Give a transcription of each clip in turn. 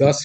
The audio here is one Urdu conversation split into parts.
10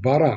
12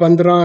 15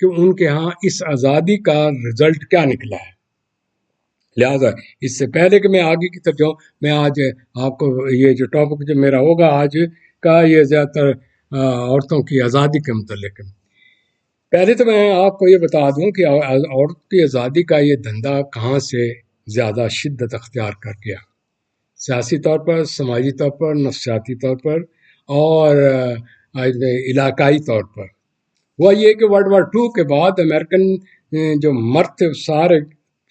کہ ان کے ہاں اس آزادی کا رزلٹ کیا نکلا ہے. لہٰذا اس سے پہلے کہ میں آگے کی طرف جاؤں، میں آج آپ کو یہ جو ٹاپک جو میرا ہوگا آج کا، یہ زیادہ تر عورتوں کی آزادی کے متعلق ہے. پہلے تو میں آپ کو یہ بتا دوں کہ عورت کی آزادی کا یہ دھندا کہاں سے زیادہ شدت اختیار کر گیا، سیاسی طور پر، سماجی طور پر، نفسیاتی طور پر، اور علاقائی طور پر. وہ یہ کہ ورلڈ وار 2 کے بعد امریکن جو مرد تھے سارے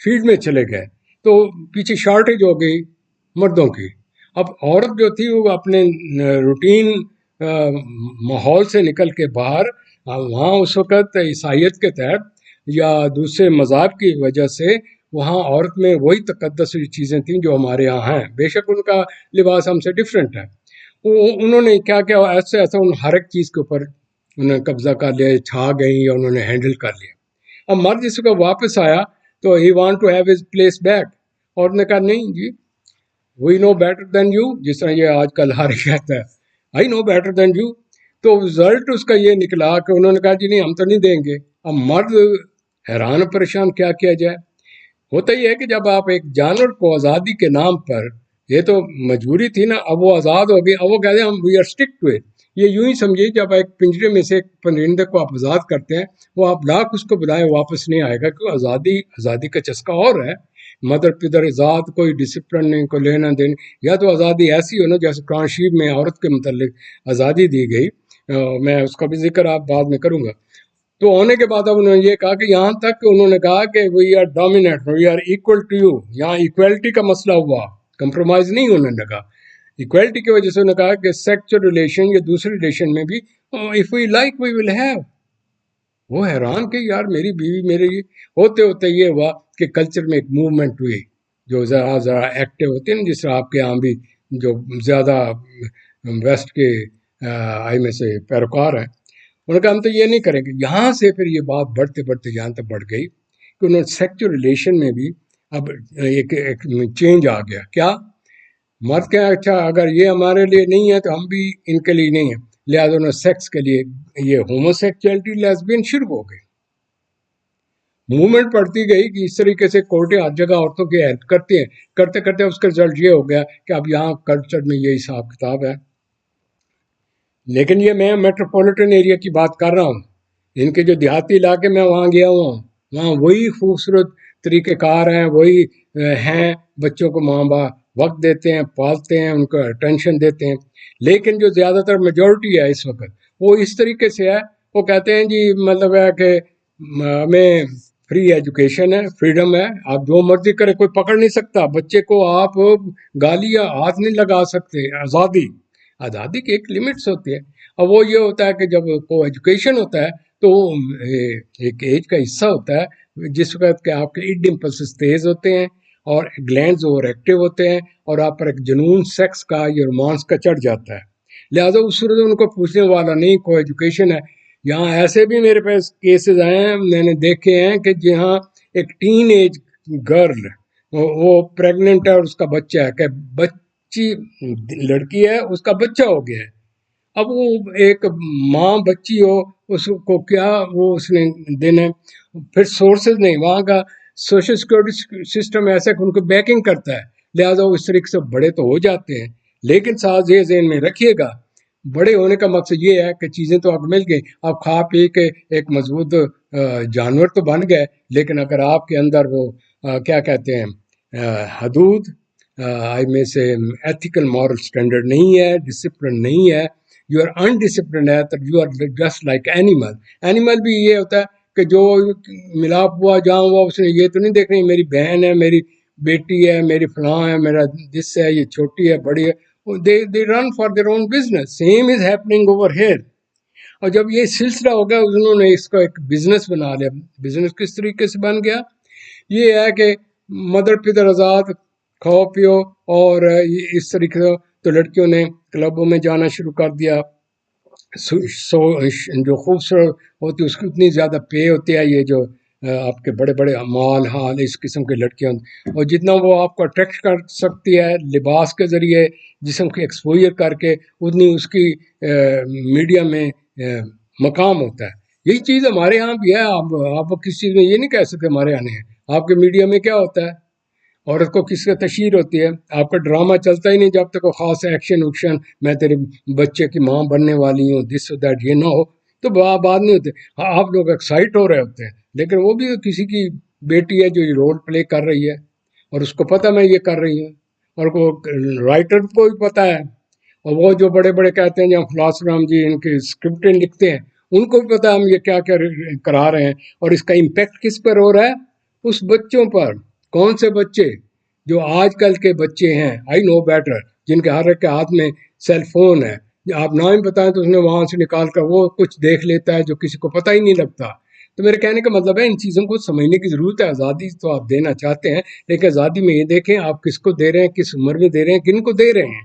فیلڈ میں چلے گئے، تو پیچھے شارٹیج ہو گئی مردوں کی. اب عورت جو تھی وہ اپنے روٹین ماحول سے نکل کے باہر، وہاں اس وقت عیسائیت کے تحت یا دوسرے مذاہب کی وجہ سے وہاں عورت میں وہی تقدس چیزیں تھیں جو ہمارے یہاں ہیں. بے شک ان کا لباس ہم سے ڈفرینٹ ہے. انہوں نے کیا کیا ایسا ہر ایک چیز کے اوپر انہوں نے قبضہ کر لیا، چھا گئیں یا انہوں نے ہینڈل کر لیا. اب مرد جس کو واپس آیا تو ہی want to have his place back, اور نے کہا نہیں جی، وی نو بیٹر دین یو، جس طرح یہ آج کل ہر کہتا ہے آئی نو بیٹر دین یو. تو رزلٹ اس کا یہ نکلا کہ انہوں نے کہا جی نہیں ہم تو نہیں دیں گے. اب مرد حیران پریشان کیا کیا جائے. ہوتا ہی ہے کہ جب آپ ایک جانور کو آزادی کے نام پر، یہ تو مجبوری تھی نا، اب وہ آزاد ہو گئی، اب وہ کہتے ہیں ہم we are stick to it. یہ یوں ہی سمجھیے جب ایک پنجرے میں سے ایک پرندے کو آپ آزاد کرتے ہیں، وہ آپ لاکھ اس کو بلائیں واپس نہیں آئے گا، کیونکہ آزادی کا چسکا اور ہے. مدر پدر ذات، کوئی ڈسپلن نہیں، کوئی لینا دینا. یا تو آزادی ایسی ہو نا جیسے قرآن شریف میں عورت کے متعلق آزادی دی گئی، میں اس کا بھی ذکر آپ بعد میں کروں گا. تو ہونے کے بعد اب انہوں نے یہ کہا کہ یہاں تک کہ انہوں نے کہا کہ we are dominate, we are equal to you. یہاں ایکویلٹی کا مسئلہ ہوا، کمپرومائز نہیں ہونے لگا. ایکویلٹی کی وجہ سے انہوں نے کہا کہ سیکچوئل ریلیشن یا دوسرے ریلیشن میں بھی if we like we will have. وہ حیران کہ یار میری بیوی میرے، ہوتے ہوتے یہ ہوا کہ کلچر میں ایک موومنٹ ہوئی جو ذرا ایکٹیو ہوتی ہے نا، جس طرح آپ کے یہاں بھی جو زیادہ ویسٹ کے آئی میں سے پیروکار ہیں، انہوں نے کہا ہم تو یہ نہیں کریں گے. یہاں سے پھر یہ بات بڑھتے بڑھتے یہاں تک بڑھ گئی کہ انہوں نے سیکچوئل ریلیشن میں بھی اب ایک چینج آ گیا. کیا مرد کہا اچھا اگر یہ ہمارے لیے نہیں ہے تو ہم بھی ان کے لیے نہیں ہیں. لہٰذا انہوں نے سیکس کے لیے یہ ہومو سیکچولیٹی لیسبین شروع ہو گئی. موومنٹ پڑتی گئی کہ اس طریقے سے کورٹیں ہر جگہ عورتوں کی ہیلپ کرتی ہیں، کرتے کرتے اس کا رزلٹ یہ ہو گیا کہ اب یہاں کلچر میں یہ حساب کتاب ہے. لیکن یہ میں میٹروپولیٹن ایریا کی بات کر رہا ہوں. ان کے جو دیہاتی علاقے میں وہاں گیا ہوا ہوں، وہاں وہی خوبصورت طریقہ کار ہیں، وہی ہیں. بچوں کو ماں باپ وقت دیتے ہیں، پالتے ہیں، ان کو اٹینشن دیتے ہیں. لیکن جو زیادہ تر میجورٹی ہے اس وقت وہ اس طریقے سے ہے، وہ کہتے ہیں جی مطلب ہے کہ ہمیں فری ایجوکیشن ہے، فریڈم ہے، آپ جو مرضی کریں، کوئی پکڑ نہیں سکتا. بچے کو آپ گالی یا ہاتھ نہیں لگا سکتے. آزادی کی ایک لمٹس ہوتی ہے. اب وہ یہ ہوتا ہے کہ جب کو ایجوکیشن ہوتا ہے تو ایک ایج کا حصہ ہوتا ہے جس وقت کہ آپ کے ایڈ امپلسز تیز ہوتے ہیں اور گلینڈز اوور ایکٹیو ہوتے ہیں اور آپ پر ایک جنون سیکس کا یا رومانس کا چڑھ جاتا ہے. لہٰذا اس صورت ان کو پوچھنے والا نہیں، کو ایجوکیشن ہے. یہاں ایسے بھی میرے پاس کیسز آئے ہیں، میں نے دیکھے ہیں کہ جہاں ایک ٹین ایج گرل وہ پریگننٹ ہے اور اس کا بچہ ہے، کہ بچی لڑکی ہے اس کا بچہ ہو گیا ہے. اب وہ ایک ماں بچی ہو، اس کو کیا وہ اس نے دینا. پھر سورسز نہیں، وہاں کا سوشل سیکورٹی سسٹم ایسا کہ ان کو بیکنگ کرتا ہے. لہٰذا وہ اس طریقے سے بڑے تو ہو جاتے ہیں، لیکن ساتھ یہ ذہن میں رکھیے گا بڑے ہونے کا مقصد یہ ہے کہ چیزیں تو آپ مل گئی، آپ کھا پی کے ایک مضبوط جانور تو بن گئے، لیکن اگر آپ کے اندر وہ کیا کہتے ہیں حدود میں سے ایتھیکل مورل سٹینڈرڈ نہیں ہے، ڈسپلن نہیں ہے، یو آر انڈسپلنڈ ہے، تو you are just like animal. Animal بھی یہ ہوتا ہے کہ جو ملاپ ہوا جہاں ہوا اس نے یہ تو نہیں دیکھ رہی میری بہن ہے، میری بیٹی ہے، میری فلاں ہے، میرا جس ہے، یہ چھوٹی ہے بڑی ہے. they run for their own business. Same is happening over here. اور جب یہ سلسلہ ہو گیا انہوں نے اس کو ایک بزنس بنا لیا. بزنس کس طریقے سے بن گیا؟ یہ ہے کہ مدر پدر آزاد، کھاؤ پیو، اور اس طریقے سے تو لڑکیوں نے کلبوں میں جانا شروع کر دیا. جو خوبصورت ہوتی اس کی اتنی زیادہ پے ہوتی ہے، یہ جو آپ کے بڑے بڑے مال حال اس قسم کی لڑکیاں، اور جتنا وہ آپ کو اٹریکٹ کر سکتی ہے لباس کے ذریعے، جسم کی ایکسپوجر کر کے، اتنی اس کی میڈیا میں مقام ہوتا ہے. یہی چیز ہمارے یہاں بھی ہے. آپ کسی چیز میں یہ نہیں کہہ سکتے ہمارے یہاں نہیں ہے. آپ کے میڈیا میں کیا ہوتا ہے, عورت کو کس کا تشہیر ہوتی ہے, آپ کا ڈرامہ چلتا ہی نہیں جب تک وہ خاص ایکشن وکشن میں تیرے بچے کی ماں بننے والی ہوں دس دیٹ یہ نہ ہو تو بات نہیں ہوتے. ہاں آپ لوگ ایکسائٹ ہو رہے ہوتے ہیں, لیکن وہ بھی کسی کی بیٹی ہے جو یہ رول پلے کر رہی ہے اور اس کو پتہ میں یہ کر رہی ہوں, اور کو رائٹر کو بھی پتہ ہے, اور وہ جو بڑے بڑے کہتے ہیں جہاں فلاسفر ہم جی ان کی اسکرپٹیں لکھتے ہیں ان کو بھی پتہ ہے ہم یہ کیا کیا کرا رہے ہیں, اور اس کا امپیکٹ کس پر ہو رہا ہے, اس بچوں پر. کون سے بچے؟ جو آج کل کے بچے ہیں, آئی نو بیٹر, جن کے ہر ایک کے ہاتھ میں سیل فون ہے. آپ نام بتائیں تو اس نے وہاں سے نکال کر وہ کچھ دیکھ لیتا ہے جو کسی کو پتہ ہی نہیں لگتا. تو میرے کہنے کا مطلب ہے ان چیزوں کو سمجھنے کی ضرورت ہے. آزادی تو آپ دینا چاہتے ہیں, لیکن آزادی میں یہ دیکھیں آپ کس کو دے رہے ہیں, کس عمر میں دے رہے ہیں, کن کو دے رہے ہیں.